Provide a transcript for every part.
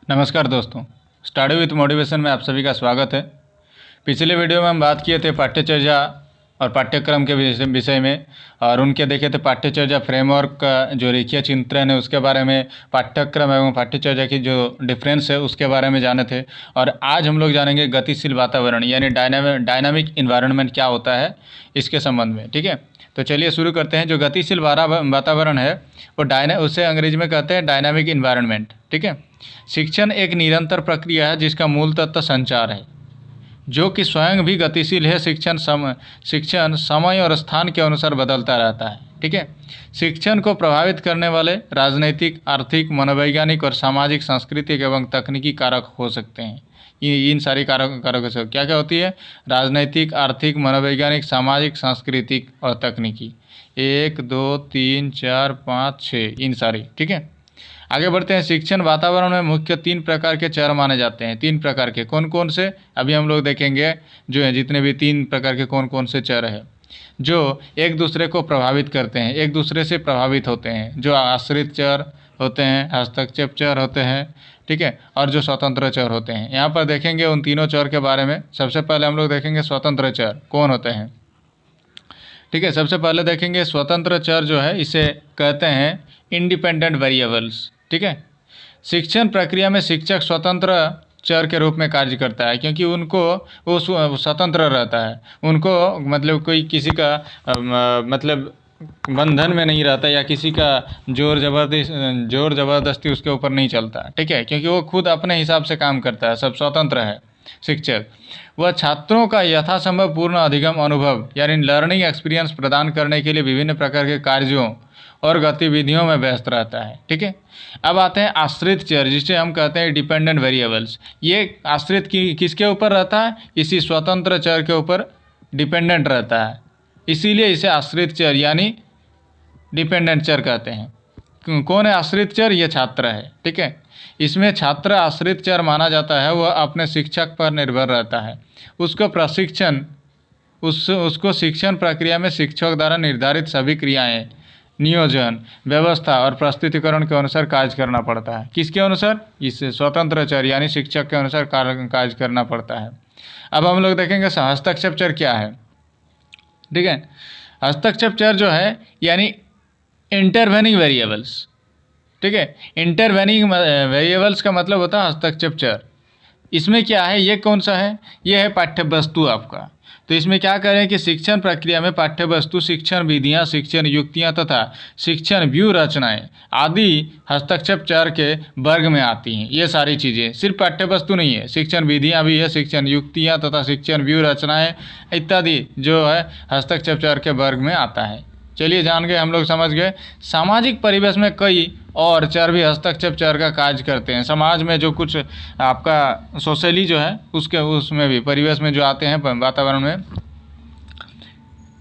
नमस्कार दोस्तों, study with motivation में आप सभी का स्वागत है। पिछले वीडियो में हम बात किए थे पाठ्यचर्या और पाठ्यक्रम के विषय में, और उनके देखे थे पाठ्यचर्या फ्रेमवर्क का जो रेखीय चिंतन है उसके बारे में, पाठ्यक्रम एवं पाठ्यचर्या की जो डिफरेंस है उसके बारे में जाने थे। और आज हम लोग जानेंगे गतिशील वातावरण यानी डायनामिक इन्वायरमेंट क्या होता है इसके संबंध में। ठीक है, तो चलिए शुरू करते हैं। जो गतिशील वातावरण है वो उसे अंग्रेजी में कहते हैं डायनामिक इन्वायरमेंट। ठीक है, शिक्षण एक निरंतर प्रक्रिया है जिसका मूल तत्व संचार है, जो कि स्वयं भी गतिशील है। शिक्षण समय और स्थान के अनुसार बदलता रहता है। ठीक है, शिक्षण को प्रभावित करने वाले राजनैतिक, आर्थिक, मनोवैज्ञानिक और सामाजिक, सांस्कृतिक एवं तकनीकी कारक हो सकते हैं। इन सारी कारकों से क्या क्या होती है? राजनैतिक, आर्थिक, मनोवैज्ञानिक, सामाजिक, सांस्कृतिक और तकनीकी। 1 2 3 4 5 6 इन सारी। ठीक है, आगे बढ़ते हैं। शिक्षण वातावरण में मुख्य 3 प्रकार के चर माने जाते हैं। 3 प्रकार के कौन कौन से? अभी हम लोग देखेंगे जो है जितने भी 3 प्रकार के कौन कौन से चर है जो एक दूसरे को प्रभावित करते हैं, एक दूसरे से प्रभावित होते हैं। जो आश्रित चर होते हैं, हस्तक्षेप चर होते हैं, ठीक है, और जो स्वतंत्र चर होते हैं। यहाँ पर देखेंगे उन तीनों चर के बारे में। सबसे पहले हम लोग देखेंगे स्वतंत्र चर कौन होते हैं। ठीक है, सबसे पहले देखेंगे स्वतंत्र चर जो है इसे कहते हैं इंडिपेंडेंट वेरिएबल्स। ठीक है, शिक्षण प्रक्रिया में शिक्षक स्वतंत्र चर के रूप में कार्य करता है, क्योंकि उनको वो स्वतंत्र रहता है। उनको मतलब कोई किसी का मतलब बंधन में नहीं रहता, या किसी का जोर ज़बरदस्ती उसके ऊपर नहीं चलता। ठीक है, क्योंकि वो खुद अपने हिसाब से काम करता है, सब स्वतंत्र है शिक्षक। वह छात्रों का यथासंभव पूर्ण अधिगम अनुभव यानी लर्निंग एक्सपीरियंस प्रदान करने के लिए विभिन्न प्रकार के कार्यों और गतिविधियों में व्यस्त रहता है। ठीक है, अब आते हैं आश्रित चर, जिसे हम कहते हैं डिपेंडेंट वेरिएबल्स। ये आश्रित किसके ऊपर रहता है? इसी स्वतंत्र चर के ऊपर डिपेंडेंट रहता है, इसीलिए इसे आश्रित चर यानी डिपेंडेंट चर कहते हैं। कौन है आश्रित चर? ये छात्र है। ठीक है, इसमें छात्र आश्रित चर माना जाता है। वह अपने शिक्षक पर निर्भर रहता है। उसको शिक्षण प्रक्रिया में शिक्षक द्वारा निर्धारित सभी क्रियाएं, नियोजन, व्यवस्था और प्रस्तुतिकरण के अनुसार कार्य करना पड़ता है। किसके अनुसार? इस स्वतंत्र चर यानी शिक्षक के अनुसार कार्य करना पड़ता है। अब हम लोग देखेंगे हस्तक्षेप चर क्या है। ठीक है, हस्तक्षेप चर जो है यानी इंटरवेनिंग वेरिएबल्स। ठीक है, इंटरवेनिंग वेरिएबल्स का मतलब होता है हस्तक्षेप चर। इसमें क्या है? ये कौन सा है? ये है पाठ्य वस्तु आपका। तो इसमें क्या करें कि शिक्षण प्रक्रिया में पाठ्य वस्तु, शिक्षण विधियाँ, शिक्षण युक्तियाँ तथा शिक्षण व्यू रचनाएं आदि हस्तक्षेप चर के वर्ग में आती हैं। ये सारी चीज़ें सिर्फ पाठ्य वस्तु नहीं है, शिक्षण विधियाँ भी है, शिक्षण युक्तियाँ तथा शिक्षण व्यू रचनाएं इत्यादि जो है हस्तक्षेप चर के वर्ग में आता है। चलिए जान गए, हम लोग समझ गए। सामाजिक परिवेश में कई और चर भी हस्तक्षेप चर का कार्य करते हैं। समाज में जो कुछ आपका सोशली जो है उसमें भी परिवेश में जो आते हैं वातावरण में,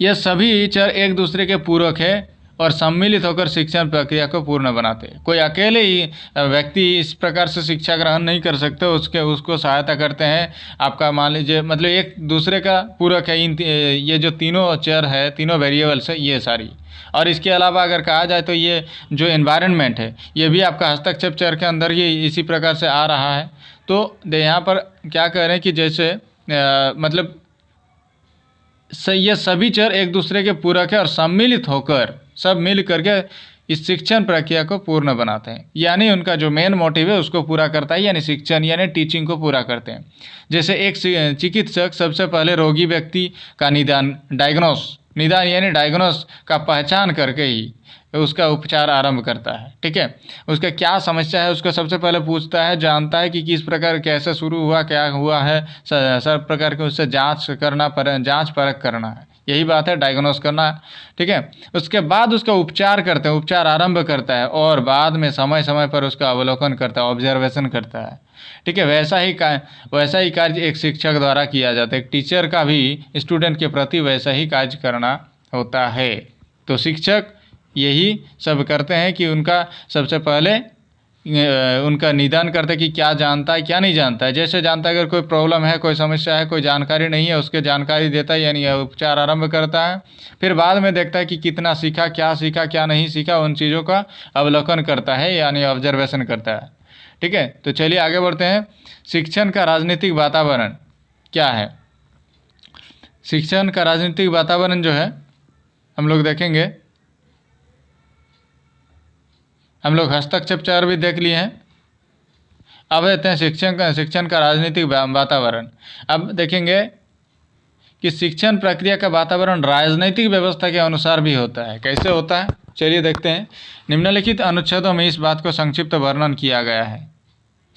यह सभी चर एक दूसरे के पूरक है और सम्मिलित होकर शिक्षण प्रक्रिया को पूर्ण बनाते हैं। कोई अकेले ही व्यक्ति इस प्रकार से शिक्षा ग्रहण नहीं कर सकते, उसको सहायता करते हैं। आपका मान लीजिए मतलब एक दूसरे का पूरक है। ये जो तीनों चर है, तीनों वेरिएबल्स है ये सारी। और इसके अलावा अगर कहा जाए तो ये जो एनवायरनमेंट है ये भी आपका हस्तक्षेप चर के अंदर ही इसी प्रकार से आ रहा है। तो यहाँ पर क्या कह रहे हैं कि जैसे मतलब ये सभी चर एक दूसरे के पूरक है और सम्मिलित होकर सब मिल करके इस शिक्षण प्रक्रिया को पूर्ण बनाते हैं, यानी उनका जो मेन मोटिव है उसको पूरा करता है, यानी शिक्षण यानी टीचिंग को पूरा करते हैं। जैसे एक चिकित्सक सबसे पहले रोगी व्यक्ति का निदान यानी डायग्नोस का पहचान करके ही उसका उपचार आरंभ करता है। ठीक है, उसका क्या समस्या है उसको सबसे पहले पूछता है, जानता है कि किस प्रकार कैसे शुरू हुआ, क्या हुआ है, सब प्रकार के उससे जांच परख करना है। यही बात है, डायग्नोस करना। ठीक है, उसके बाद उसका उपचार करते हैं, उपचार आरंभ करता है और बाद में समय समय पर उसका अवलोकन करता है, ऑब्जर्वेशन करता है। ठीक है, वैसा ही कार्य एक शिक्षक द्वारा किया जाता है। एक टीचर का भी स्टूडेंट के प्रति वैसा ही कार्य करना होता है। तो शिक्षक यही सब करते हैं कि उनका सबसे पहले उनका निदान करते हैं कि क्या जानता है क्या नहीं जानता है। जैसे जानता है अगर कोई प्रॉब्लम है, कोई समस्या है, कोई जानकारी नहीं है, उसके जानकारी देता है यानी उपचार आरंभ करता है। फिर बाद में देखता है कि कितना सीखा क्या नहीं सीखा, उन चीज़ों का अवलोकन करता है यानी ऑब्जर्वेशन करता है। ठीक है, तो चलिए आगे बढ़ते हैं। शिक्षण का राजनीतिक वातावरण क्या है? शिक्षण का राजनीतिक वातावरण जो है हम लोग देखेंगे, हम लोग हस्तक्षेप चार भी देख लिए हैं। अब देखते हैं शिक्षण का राजनीतिक वातावरण। अब देखेंगे कि शिक्षण प्रक्रिया का वातावरण राजनीतिक व्यवस्था के अनुसार भी होता है। कैसे होता है, चलिए देखते हैं। निम्नलिखित अनुच्छेदों में इस बात को संक्षिप्त वर्णन किया गया है।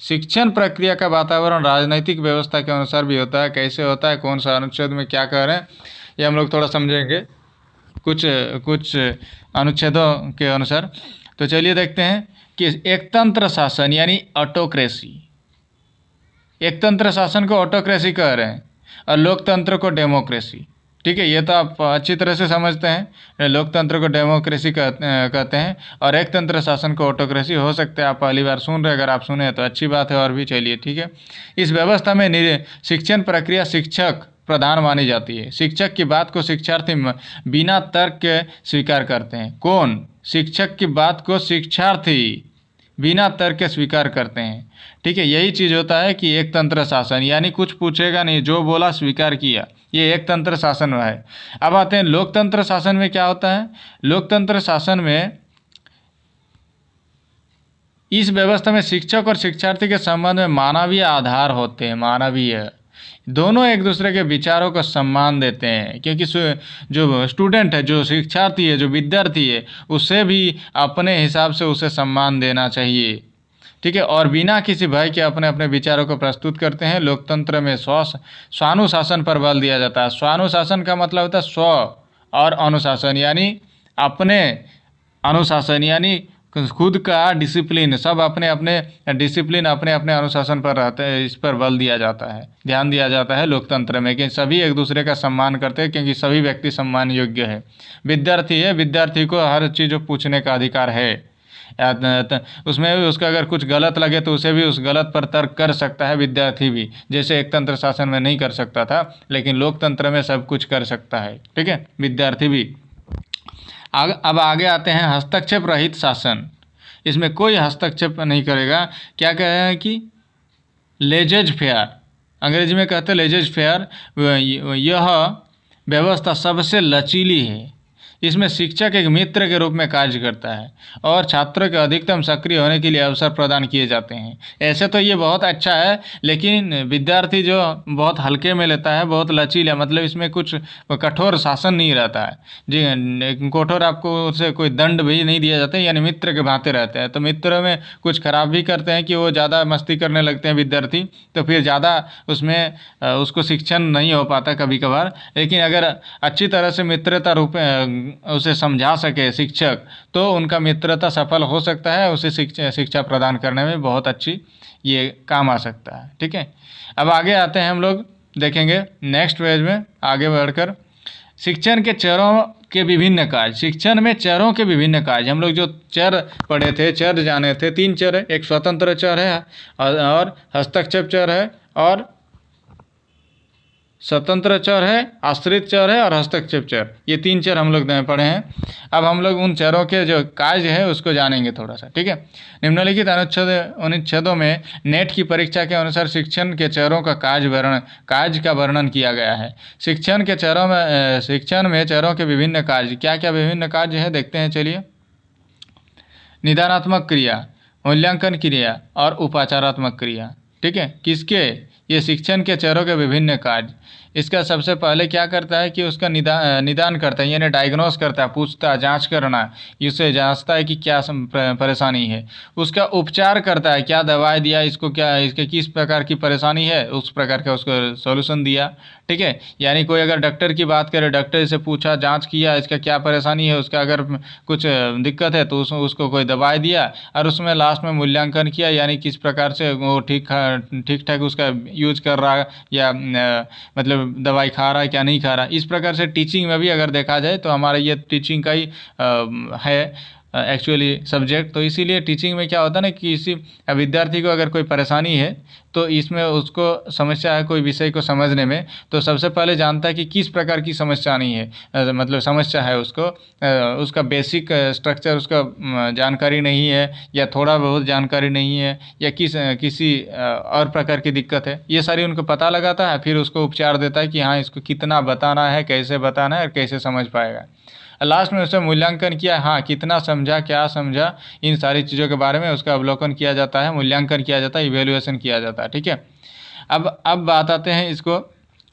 शिक्षण प्रक्रिया का वातावरण राजनीतिक व्यवस्था के अनुसार भी होता है। कैसे होता है, कौन सा अनुच्छेद में क्या कह रहे हैं, ये हम लोग थोड़ा समझेंगे कुछ अनुच्छेदों के अनुसार। तो चलिए देखते हैं कि एक तंत्र शासन यानी ऑटोक्रेसी, एक तंत्र शासन को ऑटोक्रेसी कह रहे हैं और लोकतंत्र को डेमोक्रेसी। ठीक है, ये तो आप अच्छी तरह से समझते हैं। लोकतंत्र को डेमोक्रेसी कहते हैं और एक तंत्र शासन को ऑटोक्रेसी। हो सकता है आप पहली बार सुन रहे, अगर आप सुने तो अच्छी बात है और भी। चलिए ठीक है, इस व्यवस्था में शिक्षण प्रक्रिया शिक्षक प्रधान मानी जाती है। शिक्षक की बात को शिक्षार्थी बिना तर्क के स्वीकार करते हैं। कौन? शिक्षक की बात को शिक्षार्थी बिना तर्क के स्वीकार करते हैं। ठीक है, यही चीज़ होता है कि एक तंत्र शासन, यानी कुछ पूछेगा नहीं, जो बोला स्वीकार किया, ये एक तंत्र शासन है। अब आते हैं लोकतंत्र शासन में क्या होता है। लोकतंत्र शासन में इस व्यवस्था में शिक्षक और शिक्षार्थी के संबंध में मानवीय आधार होते हैं। मानवीय, दोनों एक दूसरे के विचारों को सम्मान देते हैं, क्योंकि जो स्टूडेंट है, जो शिक्षार्थी है, जो विद्यार्थी है, उसे भी अपने हिसाब से उसे सम्मान देना चाहिए। ठीक है, और बिना किसी भय के अपने अपने विचारों को प्रस्तुत करते हैं। लोकतंत्र में स्वानुशासन पर बल दिया जाता है। स्वानुशासन का मतलब होता है स्व और अनुशासन, यानी अपने अनुशासन, यानी खुद का डिसिप्लिन। सब अपने अपने डिसिप्लिन, अपने अपने अनुशासन पर रहते हैं। इस पर बल दिया जाता है, ध्यान दिया जाता है लोकतंत्र में, कि सभी एक दूसरे का सम्मान करते हैं, क्योंकि सभी व्यक्ति सम्मान योग्य है। विद्यार्थी है, विद्यार्थी को हर चीज़ पूछने का अधिकार है। उसमें भी उसका अगर कुछ गलत लगे तो उसे भी उस गलत पर तर्क कर सकता है विद्यार्थी भी, जैसे एक तंत्र शासन में नहीं कर सकता था, लेकिन लोकतंत्र में सब कुछ कर सकता है। ठीक है, विद्यार्थी भी। अब आगे आते हैं हस्तक्षेप रहित शासन। इसमें कोई हस्तक्षेप नहीं करेगा। क्या कह रहे हैं कि लेजेज फेयर, अंग्रेजी में कहते हैं लेजेज फेयर। यह व्यवस्था सबसे लचीली है। इसमें शिक्षक एक मित्र के रूप में कार्य करता है और छात्रों के अधिकतम सक्रिय होने के लिए अवसर प्रदान किए जाते हैं। ऐसे तो ये बहुत अच्छा है, लेकिन विद्यार्थी जो बहुत हल्के में लेता है, बहुत लचीला, मतलब इसमें कुछ कठोर शासन नहीं रहता है जी। कठोर आपको उसे कोई दंड भी नहीं दिया जाता है, यानी मित्र के भांति रहते हैं। तो मित्रों में कुछ खराब भी करते हैं कि वो ज़्यादा मस्ती करने लगते हैं विद्यार्थी, तो फिर ज़्यादा उसमें उसको शिक्षण नहीं हो पाता कभी कभार। लेकिन अगर अच्छी तरह से मित्रता रूप उसे समझा सके शिक्षक, तो उनका मित्रता सफल हो सकता है, उसे शिक्षा प्रदान करने में बहुत अच्छी ये काम आ सकता है। ठीक है, अब आगे आते हैं, हम लोग देखेंगे नेक्स्ट पेज में आगे बढ़कर शिक्षण के चरों के विभिन्न कार्य। शिक्षण में चरों के विभिन्न कार्य, हम लोग जो चर पढ़े थे, चर जाने थे, 3 चर है। एक स्वतंत्र चर है और हस्तक्षेप चर है, और स्वतंत्र चर है, आश्रित चर है और हस्तक्षेप चर। ये 3 चर हम लोग पढ़े हैं। अब हम लोग उन चरों के जो कार्य है उसको जानेंगे थोड़ा सा। ठीक है, निम्नलिखित अनुच्छेदों में नेट की परीक्षा के अनुसार शिक्षण के चरों का कार्य का वर्णन किया गया है। शिक्षण में चरों के विभिन्न कार्य, क्या क्या विभिन्न कार्य है देखते हैं। चलिए, निदानात्मक क्रिया, मूल्यांकन क्रिया और उपाचारात्मक क्रिया। ठीक है, किसके? ये शिक्षण के चरों के विभिन्न कार्य। इसका सबसे पहले क्या करता है कि उसका निदान करता है, यानी डायग्नोस करता है, पूछता है, जांच करना, इससे जांचता है कि क्या परेशानी है। उसका उपचार करता है, क्या दवाई दिया इसको, क्या इसके किस प्रकार की परेशानी है, उस प्रकार का उसको सॉल्यूशन दिया। ठीक है, यानी कोई अगर डॉक्टर की बात करे, डॉक्टर से पूछा, जांच किया, इसका क्या परेशानी है, उसका अगर कुछ दिक्कत है तो उसको कोई दवाई दिया, और उसमें लास्ट में मूल्यांकन किया, यानी किस प्रकार से वो ठीक ठाक उसका यूज कर रहा है, या मतलब दवाई खा रहा है क्या नहीं खा रहा। इस प्रकार से टीचिंग में भी अगर देखा जाए तो हमारा ये टीचिंग का ही है। Actually subject. तो इसीलिए टीचिंग में क्या होता है ना कि किसी विद्यार्थी को अगर कोई परेशानी है तो इसमें उसको समस्या है कोई विषय को समझने में, तो सबसे पहले जानता है कि किस प्रकार की समस्या नहीं है, मतलब समस्या है उसको, उसका बेसिक स्ट्रक्चर उसका जानकारी नहीं है, या थोड़ा बहुत जानकारी नहीं है, या किसी और प्रकार की दिक्कत है, ये सारी उनको पता लगाता है। फिर उसको उपचार देता है कि हाँ इसको कितना बताना है, कैसे बताना है और कैसे समझ पाएगा। लास्ट में उससे मूल्यांकन किया, हाँ कितना समझा, क्या समझा, इन सारी चीज़ों के बारे में उसका अवलोकन किया जाता है, मूल्यांकन किया जाता है, इवेल्युएशन किया जाता है। ठीक है, अब बात आते हैं इसको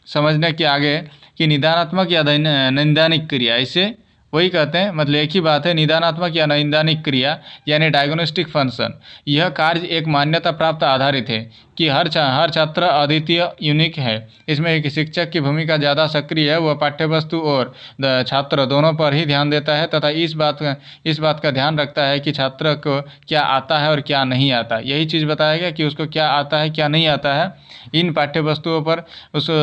समझने के आगे कि निदानात्मक या नैदानिक क्रिया, इसे वही कहते हैं, मतलब एक ही बात है, निदानात्मक या नैदानिक क्रिया यानी डायग्नोस्टिक फंक्शन। यह कार्य एक मान्यता प्राप्त आधारित है कि हर छात्र अद्वितीय यूनिक है। इसमें एक शिक्षक की भूमिका ज़्यादा सक्रिय है, वह पाठ्यवस्तु और छात्र दोनों पर ही ध्यान देता है तथा इस बात का ध्यान रखता है कि छात्र को क्या आता है और क्या नहीं आता। यही चीज़ बताया गया कि उसको क्या आता है क्या नहीं आता है, इन पाठ्यवस्तुओं पर उसको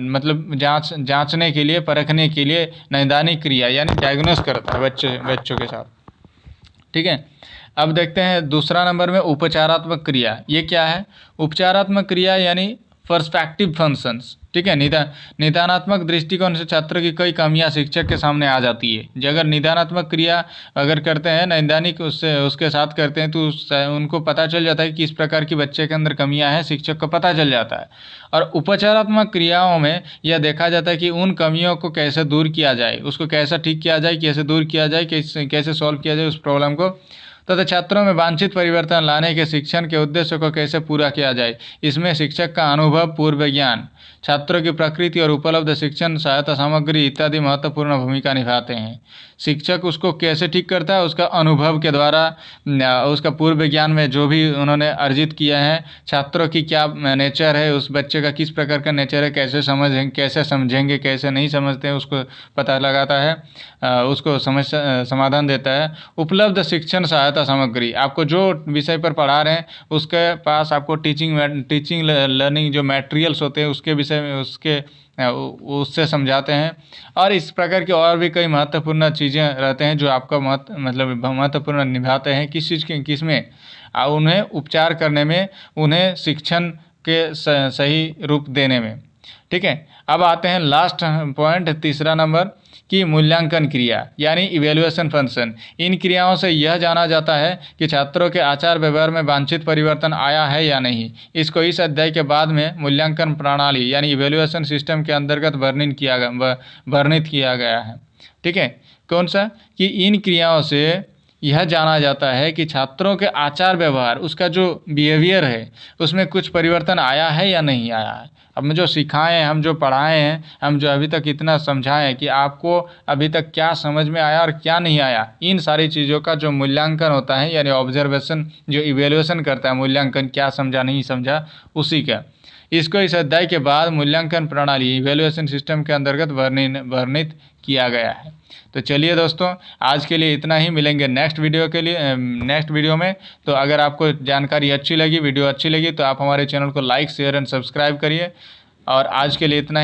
मतलब जांचने के लिए, परखने के लिए नैदानिक क्रिया यानी डायग्नोस करता है बच्चों के साथ। ठीक है, अब देखते हैं दूसरा नंबर में उपचारात्मक क्रिया। ये क्या है? उपचारात्मक क्रिया यानी पर्सपेक्टिव फंक्शंस। ठीक है, निदानात्मक दृष्टिकोण से छात्र की कई कमियां शिक्षक के सामने आ जाती है। अगर निदानात्मक क्रिया अगर करते हैं, नैदानिक उसके साथ करते हैं, तो उनको पता चल जाता है कि किस प्रकार की बच्चे के अंदर कमियां हैं, शिक्षक को पता चल जाता है। और उपचारात्मक क्रियाओं में यह देखा जाता है कि उन कमियों को कैसे दूर किया जाए, उसको कैसे ठीक किया जाए, कैसे दूर किया जाए, कैसे सॉल्व किया जाए उस प्रॉब्लम को, तथा छात्रों में वांछित परिवर्तन लाने के शिक्षण के उद्देश्य को कैसे पूरा किया जाए। इसमें शिक्षक का अनुभव, पूर्व ज्ञान, छात्रों की प्रकृति और उपलब्ध शिक्षण सहायता सामग्री इत्यादि महत्वपूर्ण भूमिका निभाते हैं। शिक्षक उसको कैसे ठीक करता है? उसका अनुभव के द्वारा, उसका पूर्व ज्ञान में जो भी उन्होंने अर्जित किया है, छात्रों की क्या नेचर है, उस बच्चे का किस प्रकार का नेचर है, कैसे समझेंगे, कैसे नहीं समझते हैं, उसको पता लगाता है, उसको समस्या समाधान देता है। उपलब्ध शिक्षण सहायता सामग्री, आपको जो विषय पर पढ़ा रहे हैं उसके पास आपको टीचिंग लर्निंग जो मटेरियल्स होते हैं उसके विषय में उससे समझाते हैं। और इस प्रकार की और भी कई महत्वपूर्ण चीज़ें रहते हैं जो आपका महत्वपूर्ण निभाते हैं किस में उन्हें उपचार करने में, उन्हें शिक्षण के सही रूप देने में। ठीक है, अब आते हैं लास्ट पॉइंट, तीसरा नंबर की मूल्यांकन क्रिया यानी इवेल्युएशन फंक्शन। इन क्रियाओं से यह जाना जाता है कि छात्रों के आचार व्यवहार में वांछित परिवर्तन आया है या नहीं। इसको इस अध्याय के बाद में मूल्यांकन प्रणाली यानी इवेल्युएशन सिस्टम के अंतर्गत वर्णित किया गया है। ठीक है, कौन सा? कि इन क्रियाओं से यह जाना जाता है कि छात्रों के आचार व्यवहार, उसका जो बिहेवियर है उसमें कुछ परिवर्तन आया है या नहीं आया है। हम जो सिखाएं, हम जो पढ़ाए हैं, हम जो अभी तक इतना समझाएं कि आपको अभी तक क्या समझ में आया और क्या नहीं आया, इन सारी चीज़ों का जो मूल्यांकन होता है यानी ऑब्जर्वेशन, जो इवेल्युएशन करता है, मूल्यांकन क्या समझा नहीं समझा उसी का, इसको इस अध्याय के बाद मूल्यांकन प्रणाली इवेल्युएशन सिस्टम के अंतर्गत वर्णित किया गया है। तो चलिए दोस्तों, आज के लिए इतना ही। मिलेंगे नेक्स्ट वीडियो में। तो अगर आपको जानकारी अच्छी लगी, वीडियो अच्छी लगी, तो आप हमारे चैनल को लाइक, शेयर एंड सब्सक्राइब करिए। और आज के लिए इतना ही।